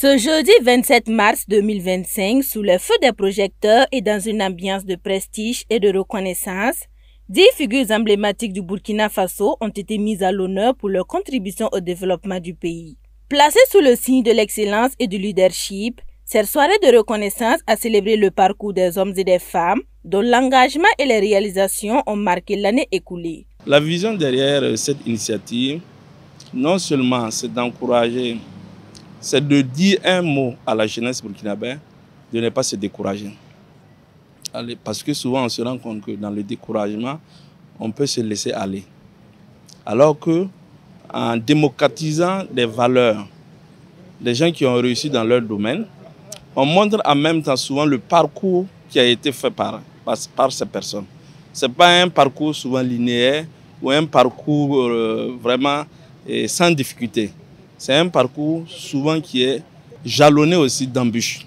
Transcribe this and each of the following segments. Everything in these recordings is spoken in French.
Ce jeudi 27 mars 2025, sous le feu des projecteurs et dans une ambiance de prestige et de reconnaissance, 10 figures emblématiques du Burkina Faso ont été mises à l'honneur pour leur contribution au développement du pays. Placée sous le signe de l'excellence et du leadership, cette soirée de reconnaissance a célébré le parcours des hommes et des femmes dont l'engagement et les réalisations ont marqué l'année écoulée. La vision derrière cette initiative, non seulement c'est d'encourager, c'est de dire un mot à la jeunesse burkinabé, de ne pas se décourager. Parce que souvent on se rend compte que dans le découragement, on peut se laisser aller. Alors que en démocratisant des valeurs, des gens qui ont réussi dans leur domaine, on montre en même temps souvent le parcours qui a été fait par ces personnes. Ce n'est pas un parcours souvent linéaire ou un parcours vraiment sans difficulté. C'est un parcours souvent qui est jalonné aussi d'embûches.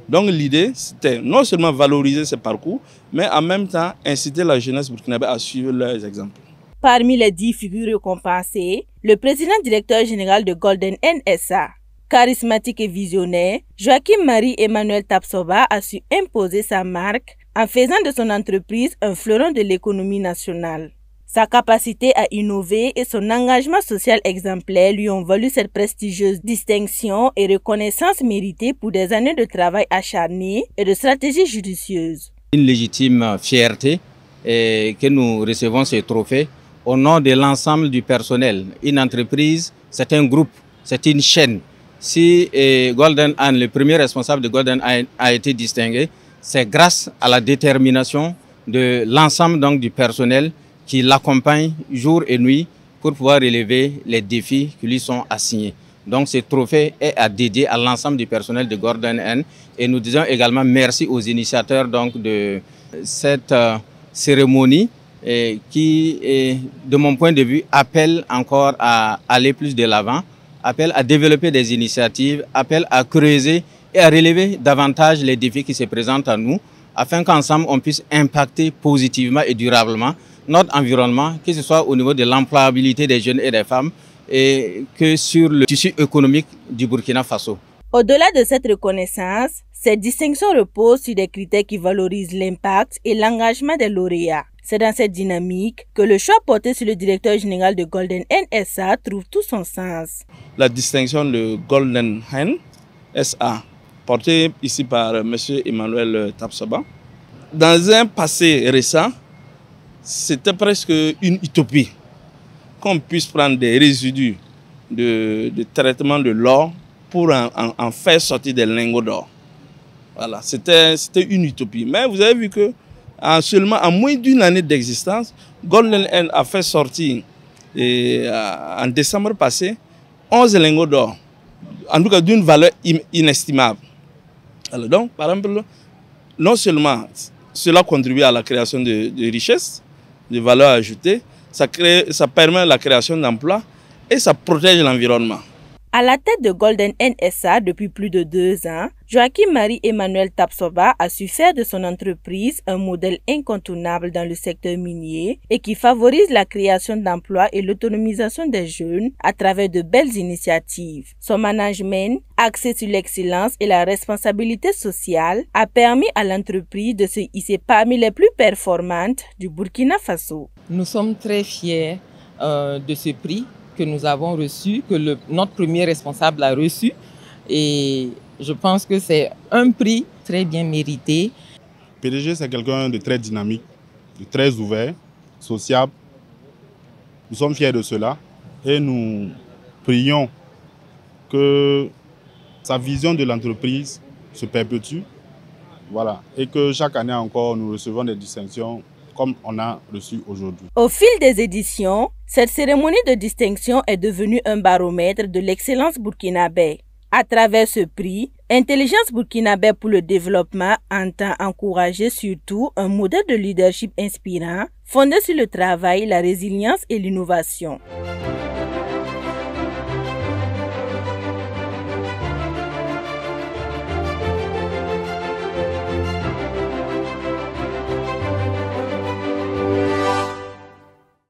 Donc l'idée, c'était non seulement valoriser ce parcours, mais en même temps inciter la jeunesse burkinabé à suivre leurs exemples. Parmi les 10 figures récompensées, le président directeur général de Golden NSA, charismatique et visionnaire, Joachim Marie-Emmanuel Tapsoba a su imposer sa marque en faisant de son entreprise un fleuron de l'économie nationale. Sa capacité à innover et son engagement social exemplaire lui ont valu cette prestigieuse distinction et reconnaissance méritée pour des années de travail acharné et de stratégie judicieuse. Une légitime fierté que nous recevons ce trophée au nom de l'ensemble du personnel. Une entreprise, c'est un groupe, c'est une chaîne. Si Golden Anne, le premier responsable de Golden Anne, a été distingué, c'est grâce à la détermination de l'ensemble donc du personnel qui l'accompagne jour et nuit pour pouvoir relever les défis qui lui sont assignés. Donc ce trophée est à dédier à l'ensemble du personnel de Golden Anne et nous disons également merci aux initiateurs donc de cette cérémonie qui, de mon point de vue, appelle encore à aller plus de l'avant, appelle à développer des initiatives, appelle à creuser et à relever davantage les défis qui se présentent à nous afin qu'ensemble on puisse impacter positivement et durablement notre environnement, que ce soit au niveau de l'employabilité des jeunes et des femmes et que sur le tissu économique du Burkina Faso. Au-delà de cette reconnaissance, cette distinction repose sur des critères qui valorisent l'impact et l'engagement des lauréats. C'est dans cette dynamique que le choix porté sur le directeur général de Golden NSA trouve tout son sens. La distinction de Golden NSA, portée ici par M. Emmanuel Tapsoba, dans un passé récent, c'était presque une utopie qu'on puisse prendre des résidus de traitement de l'or pour en faire sortir des lingots d'or. Voilà, c'était une utopie. Mais vous avez vu que en moins d'une année d'existence, Golden N a fait sortir en décembre passé 11 lingots d'or, en tout cas d'une valeur inestimable. Alors donc, par exemple, non seulement cela contribue à la création de richesses, de valeur ajoutée, ça permet la création d'emplois et ça protège l'environnement. À la tête de Golden NSA depuis plus de 2 ans, Joachim Marie-Emmanuel Tapsoba a su faire de son entreprise un modèle incontournable dans le secteur minier et qui favorise la création d'emplois et l'autonomisation des jeunes à travers de belles initiatives. Son management, axé sur l'excellence et la responsabilité sociale, a permis à l'entreprise de se hisser parmi les plus performantes du Burkina Faso. Nous sommes très fiers de ce prix que nous avons reçu, que notre premier responsable a reçu. Et je pense que c'est un prix très bien mérité. PDG, c'est quelqu'un de très dynamique, de très ouvert, sociable. Nous sommes fiers de cela et nous prions que sa vision de l'entreprise se perpétue. Voilà, et que chaque année encore, nous recevons des distinctions comme on a reçu aujourd'hui. Au fil des éditions, cette cérémonie de distinction est devenue un baromètre de l'excellence burkinabé. À travers ce prix, Intelligence burkinabé pour le développement entend encourager surtout un modèle de leadership inspirant, fondé sur le travail, la résilience et l'innovation.